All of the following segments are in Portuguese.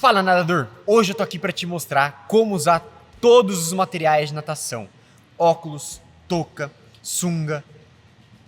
Fala, nadador! Hoje eu tô aqui para te mostrar como usar todos os materiais de natação. Óculos, touca, sunga,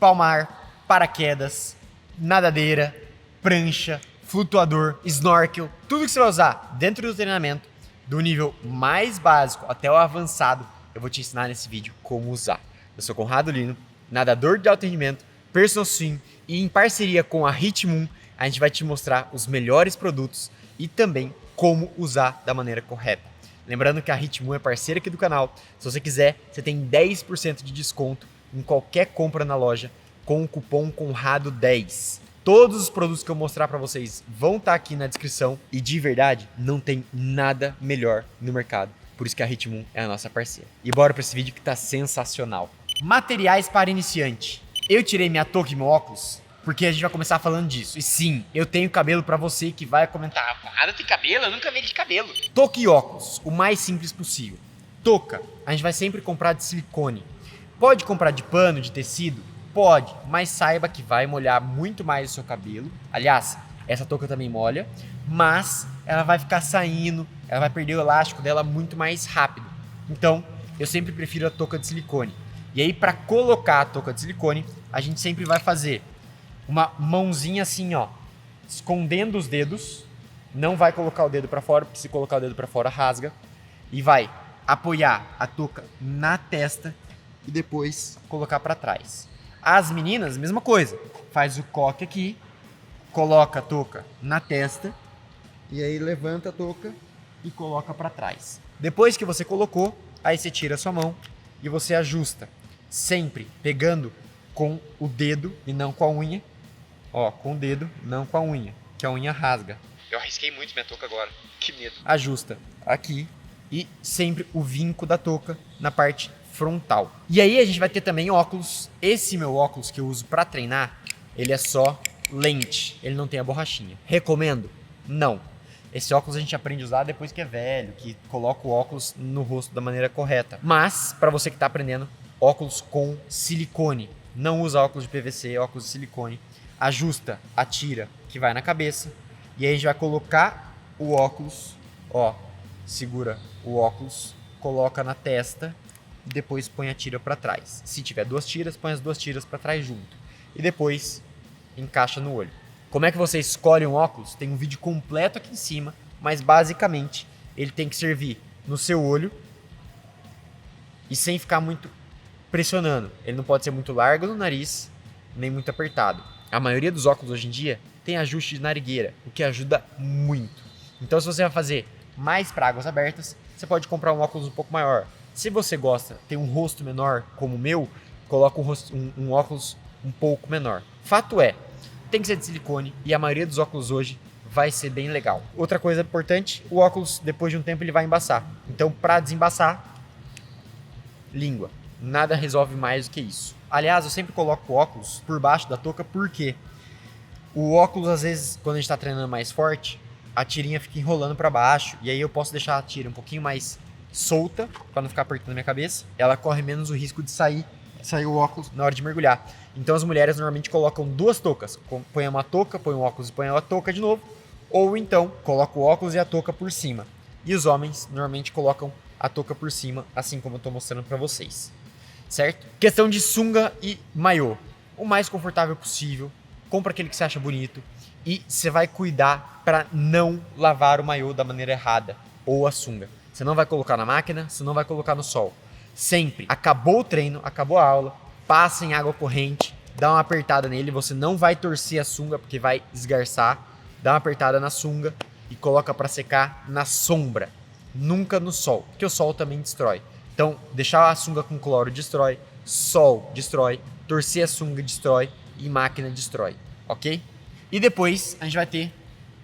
palmar, paraquedas, nadadeira, prancha, flutuador, snorkel, tudo que você vai usar dentro do treinamento, do nível mais básico até o avançado, eu vou te ensinar nesse vídeo como usar. Eu sou Conrado Lino, nadador de alto rendimento, personal swim, e em parceria com a Ritmoon, a gente vai te mostrar os melhores produtos e também como usar da maneira correta. Lembrando que a Ritmoon é parceira aqui do canal. Se você quiser, você tem 10% de desconto em qualquer compra na loja com o cupom CONRADO10. Todos os produtos que eu mostrar para vocês vão estar aqui na descrição e de verdade não tem nada melhor no mercado. Por isso que a Ritmoon é a nossa parceira. E bora para esse vídeo que tá sensacional. Materiais para iniciante. Eu tirei minha touca e meu óculos porque a gente vai começar falando disso. E sim, eu tenho cabelo pra você que vai comentar: Conrado tem cabelo? Eu nunca vi ele de cabelo. Touca e óculos, o mais simples possível. Touca, a gente vai sempre comprar de silicone. Pode comprar de pano, de tecido? Pode, mas saiba que vai molhar muito mais o seu cabelo. Aliás, essa touca também molha, mas ela vai ficar saindo, ela vai perder o elástico dela muito mais rápido. Então, eu sempre prefiro a touca de silicone. E aí, para colocar a touca de silicone, a gente sempre vai fazer uma mãozinha assim, ó, escondendo os dedos. Não vai colocar o dedo para fora, porque se colocar o dedo para fora rasga. E vai apoiar a touca na testa e depois colocar para trás. As meninas, mesma coisa. Faz o coque aqui, coloca a touca na testa e aí levanta a touca e coloca para trás. Depois que você colocou, aí você tira a sua mão e você ajusta, sempre pegando com o dedo e não com a unha. Ó, com o dedo, não com a unha, que a unha rasga. Eu arrisquei muito minha touca agora, que medo. Ajusta aqui e sempre o vinco da touca na parte frontal. E aí a gente vai ter também óculos. Esse meu óculos que eu uso para treinar, ele é só lente, ele não tem a borrachinha. Recomendo? Não. Esse óculos a gente aprende a usar depois que é velho, que coloca o óculos no rosto da maneira correta. Mas, para você que está aprendendo, óculos com silicone. Não usa óculos de PVC, óculos de silicone. Ajusta a tira que vai na cabeça. E aí a gente vai colocar o óculos, ó, segura o óculos, coloca na testa e depois põe a tira para trás. Se tiver duas tiras, põe as duas tiras para trás junto. E depois encaixa no olho. Como é que você escolhe um óculos? Tem um vídeo completo aqui em cima, mas basicamente ele tem que servir no seu olho e sem ficar muito pressionando. Ele não pode ser muito largo no nariz, nem muito apertado. A maioria dos óculos hoje em dia tem ajuste de narigueira, o que ajuda muito. Então, se você vai fazer mais para águas abertas, você pode comprar um óculos um pouco maior. Se você gosta, tem um rosto menor como o meu, coloca um óculos um pouco menor. Fato é, tem que ser de silicone e a maioria dos óculos hoje vai ser bem legal. Outra coisa importante, o óculos depois de um tempo ele vai embaçar. Então, para desembaçar, língua. Nada resolve mais do que isso. Aliás, eu sempre coloco o óculos por baixo da touca porque o óculos, às vezes, quando a gente está treinando mais forte, a tirinha fica enrolando para baixo e aí eu posso deixar a tira um pouquinho mais solta para não ficar apertando a minha cabeça. Ela corre menos o risco de sair o óculos na hora de mergulhar. Então as mulheres normalmente colocam duas toucas. Põe uma touca, põe o óculos e põe a touca de novo. Ou então coloca o óculos e a touca por cima. E os homens normalmente colocam a touca por cima, assim como eu estou mostrando para vocês. Certo? Questão de sunga e maiô. O mais confortável possível. Compra aquele que você acha bonito. E você vai cuidar para não lavar o maiô da maneira errada. Ou a sunga. Você não vai colocar na máquina, você não vai colocar no sol. Sempre. Acabou o treino, acabou a aula, passa em água corrente, dá uma apertada nele. Você não vai torcer a sunga porque vai esgarçar. Dá uma apertada na sunga e coloca para secar na sombra. Nunca no sol, porque o sol também destrói. Então, deixar a sunga com cloro destrói, sol destrói, torcer a sunga destrói e máquina destrói, ok? E depois a gente vai ter,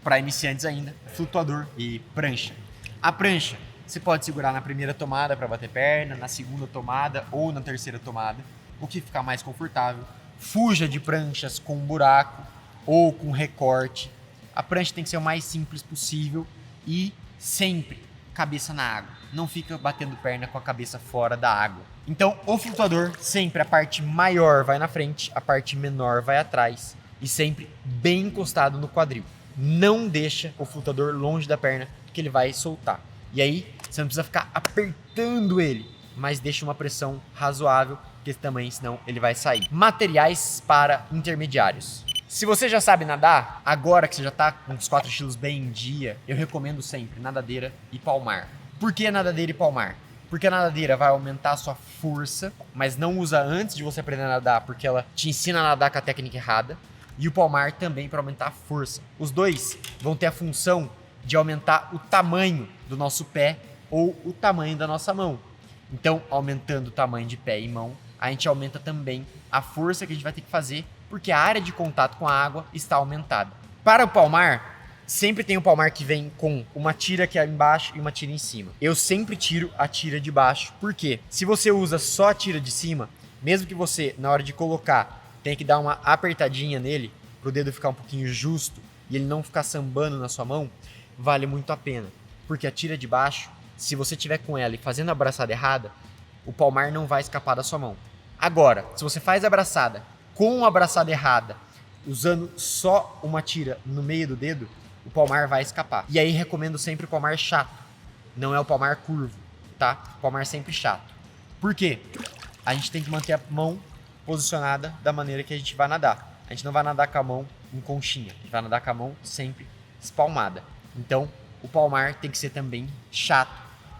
para iniciantes ainda, flutuador e prancha. A prancha, você pode segurar na primeira tomada para bater perna, na segunda tomada ou na terceira tomada, o que ficar mais confortável. Fuja de pranchas com buraco ou com recorte. A prancha tem que ser o mais simples possível e sempre cabeça na água. Não fica batendo perna com a cabeça fora da água. Então, o flutuador, sempre a parte maior vai na frente, a parte menor vai atrás e sempre bem encostado no quadril. não deixa o flutuador longe da perna, porque ele vai soltar. E aí, você não precisa ficar apertando ele, mas deixa uma pressão razoável, porque também, senão ele vai sair. Materiais para intermediários. Se você já sabe nadar, agora que você já tá com os 4 estilos bem em dia, eu recomendo sempre nadadeira e palmar. Por que nadadeira e palmar? Porque a nadadeira vai aumentar a sua força, mas não usa antes de você aprender a nadar, porque ela te ensina a nadar com a técnica errada. E o palmar também para aumentar a força. Os dois vão ter a função de aumentar o tamanho do nosso pé ou o tamanho da nossa mão. Então, aumentando o tamanho de pé e mão, a gente aumenta também a força que a gente vai ter que fazer, porque a área de contato com a água está aumentada. Para o palmar, sempre tem um palmar que vem com uma tira que é embaixo e uma tira em cima. Eu sempre tiro a tira de baixo, porque se você usa só a tira de cima, mesmo que você, na hora de colocar, tenha que dar uma apertadinha nele, para o dedo ficar um pouquinho justo e ele não ficar sambando na sua mão, vale muito a pena. Porque a tira de baixo, se você tiver com ela e fazendo a braçada errada, o palmar não vai escapar da sua mão. Agora, se você faz a braçada com a braçada errada, usando só uma tira no meio do dedo, o palmar vai escapar. E aí recomendo sempre o palmar chato, não é o palmar curvo, tá? O palmar sempre chato. Por quê? A gente tem que manter a mão posicionada da maneira que a gente vai nadar. A gente não vai nadar com a mão em conchinha, a gente vai nadar com a mão sempre espalmada. Então, o palmar tem que ser também chato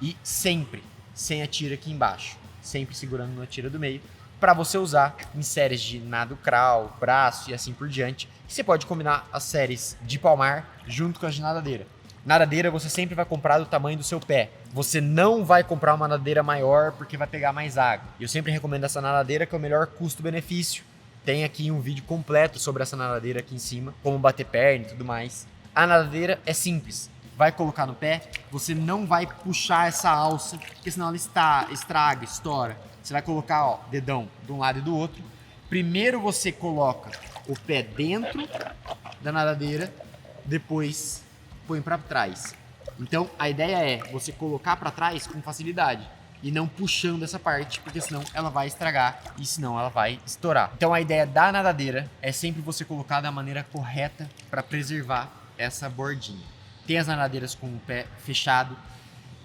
e sempre sem a tira aqui embaixo, sempre segurando na tira do meio, para você usar em séries de nado crawl, braço e assim por diante. E você pode combinar as séries de palmar junto com as de nadadeira. Nadadeira você sempre vai comprar do tamanho do seu pé. Você não vai comprar uma nadadeira maior porque vai pegar mais água. Eu sempre recomendo essa nadadeira, que é o melhor custo-benefício. Tem aqui um vídeo completo sobre essa nadadeira aqui em cima, como bater perna e tudo mais. A nadadeira é simples. Vai colocar no pé, você não vai puxar essa alça, porque senão ela estraga, estoura. Você vai colocar, ó, dedão de um lado e do outro. Primeiro você coloca o pé dentro da nadadeira, depois põe para trás. Então a ideia é você colocar para trás com facilidade e não puxando essa parte, porque senão ela vai estragar e senão ela vai estourar. Então a ideia da nadadeira é sempre você colocar da maneira correta para preservar essa bordinha. Tem as nadadeiras com o pé fechado.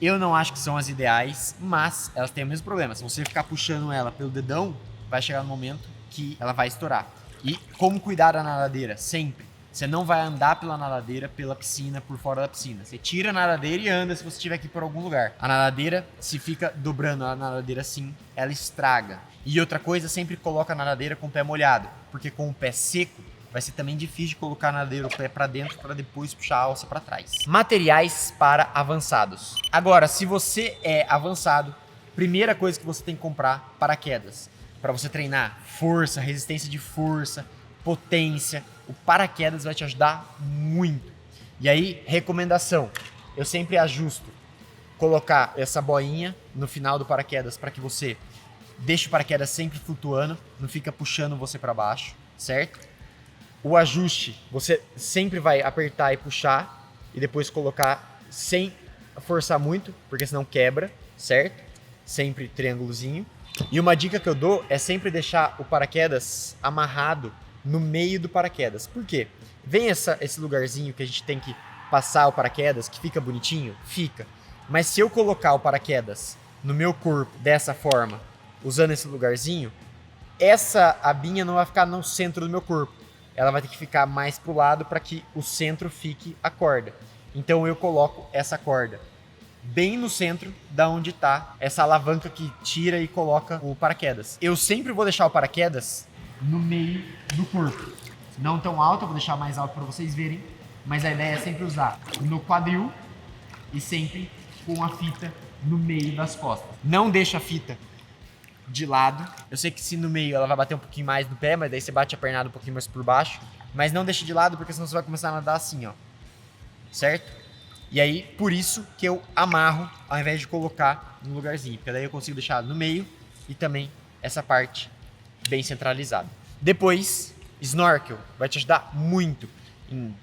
Eu não acho que são as ideais, mas elas têm o mesmo problema. Se você ficar puxando ela pelo dedão, vai chegar no momento que ela vai estourar. E como cuidar da nadadeira? Sempre. Você não vai andar pela nadadeira, pela piscina, por fora da piscina. Você tira a nadadeira e anda se você estiver aqui por algum lugar. A nadadeira, se fica dobrando a nadadeira assim, ela estraga. E outra coisa, sempre coloca a nadadeira com o pé molhado, porque com o pé seco, vai ser também difícil de colocar a nadadeira o pé para dentro para depois puxar a alça para trás. Materiais para avançados. Agora, se você é avançado, primeira coisa que você tem que comprar, paraquedas. Para você treinar força, resistência de força, potência. O paraquedas vai te ajudar muito. E aí, recomendação. Eu sempre ajusto. Colocar essa boinha no final do paraquedas para que você deixe o paraquedas sempre flutuando, não fica puxando você para baixo, certo? O ajuste, você sempre vai apertar e puxar e depois colocar sem forçar muito, porque senão quebra, certo? Sempre triângulozinho. E uma dica que eu dou é sempre deixar o paraquedas amarrado no meio do paraquedas. Por quê? Vem esse lugarzinho que a gente tem que passar o paraquedas, que fica bonitinho? Fica. Mas se eu colocar o paraquedas no meu corpo dessa forma, usando esse lugarzinho, essa abinha não vai ficar no centro do meu corpo. Ela vai ter que ficar mais pro lado para que o centro fique a corda. Então eu coloco essa corda bem no centro da onde está essa alavanca que tira e coloca o paraquedas. Eu sempre vou deixar o paraquedas no meio do corpo. Não tão alto, eu vou deixar mais alto para vocês verem, mas a ideia é sempre usar no quadril e sempre com a fita no meio das costas. Não deixa a fita de lado. Eu sei que se no meio ela vai bater um pouquinho mais no pé, mas daí você bate a pernada um pouquinho mais por baixo. Mas não deixa de lado, porque senão você vai começar a nadar assim, ó. Certo? E aí, por isso que eu amarro, ao invés de colocar no lugarzinho. Porque daí eu consigo deixar no meio e também essa parte bem centralizada. Depois, snorkel vai te ajudar muito em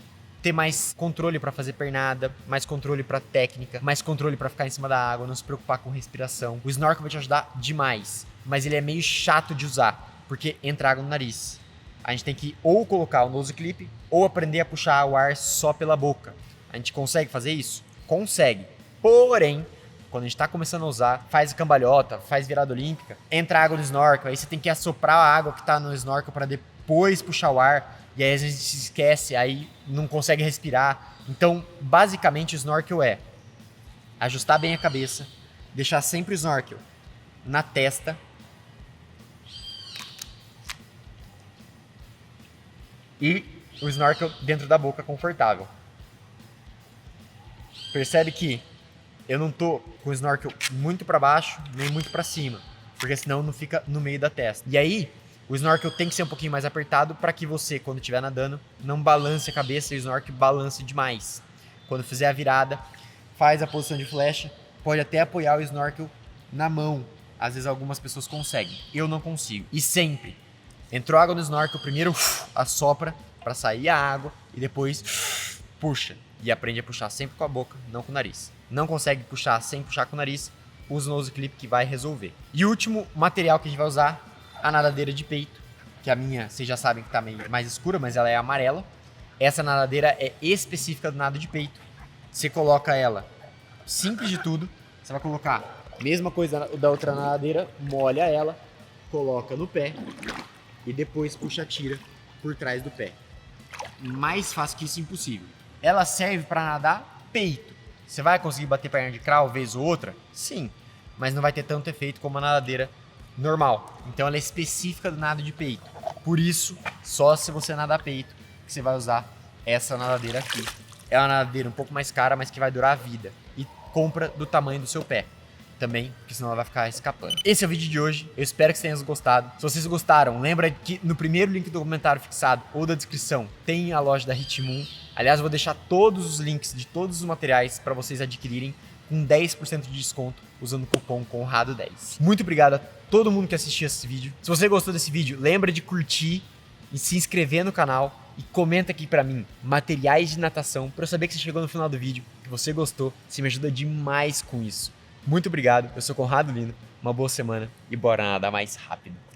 ter mais controle para fazer pernada, mais controle para técnica, mais controle para ficar em cima da água, não se preocupar com respiração. O snorkel vai te ajudar demais, mas ele é meio chato de usar, porque entra água no nariz. a gente tem que ou colocar o nose clip ou aprender a puxar o ar só pela boca. A gente consegue fazer isso? Consegue. Porém, quando a gente tá começando a usar, faz cambalhota, faz virada olímpica, entra água no snorkel, aí você tem que assoprar a água que tá no snorkel para depois puxar o ar, e aí a gente se esquece, aí não consegue respirar. Então, basicamente, o snorkel é ajustar bem a cabeça, deixar sempre o snorkel na testa, e o snorkel dentro da boca confortável. Percebe que eu não tô com o snorkel muito para baixo, nem muito para cima, porque senão não fica no meio da testa. E aí, o snorkel tem que ser um pouquinho mais apertado para que você, quando estiver nadando, não balance a cabeça e o snorkel balance demais. Quando fizer a virada, faz a posição de flecha, pode até apoiar o snorkel na mão. Às vezes algumas pessoas conseguem, eu não consigo. E sempre, entrou água no snorkel, primeiro assopra para sair a água e depois puxa. E aprende a puxar sempre com a boca, não com o nariz. Não consegue puxar sem puxar com o nariz, usa o nose clip que vai resolver. E o último material que a gente vai usar, a nadadeira de peito, que a minha, vocês já sabem que tá meio mais escura, mas ela é amarela. Essa nadadeira é específica do nado de peito. Você coloca ela, simples de tudo, você vai colocar a mesma coisa da outra nadadeira, molha ela, coloca no pé e depois puxa a tira por trás do pé. Mais fácil que isso, impossível. Ela serve para nadar peito. Você vai conseguir bater perna de crawl vez ou outra? Sim, mas não vai ter tanto efeito como a nadadeira normal. Então ela é específica do nado de peito. Por isso, só se você nadar peito que você vai usar essa nadadeira aqui. É uma nadadeira um pouco mais cara, mas que vai durar a vida. E compra do tamanho do seu pé também, porque senão ela vai ficar escapando. Esse é o vídeo de hoje, eu espero que vocês tenham gostado. Se vocês gostaram, lembra que no primeiro link do comentário fixado ou da descrição tem a loja da Hitmoon. Aliás, eu vou deixar todos os links de todos os materiais para vocês adquirirem com 10% de desconto usando o cupom CONRADO10. Muito obrigado a todo mundo que assistiu esse vídeo. Se você gostou desse vídeo, lembra de curtir e se inscrever no canal e comenta aqui pra mim materiais de natação para eu saber que você chegou no final do vídeo, que você gostou. Você me ajuda demais com isso. Muito obrigado, eu sou Conrado Lino, uma boa semana e bora nadar mais rápido.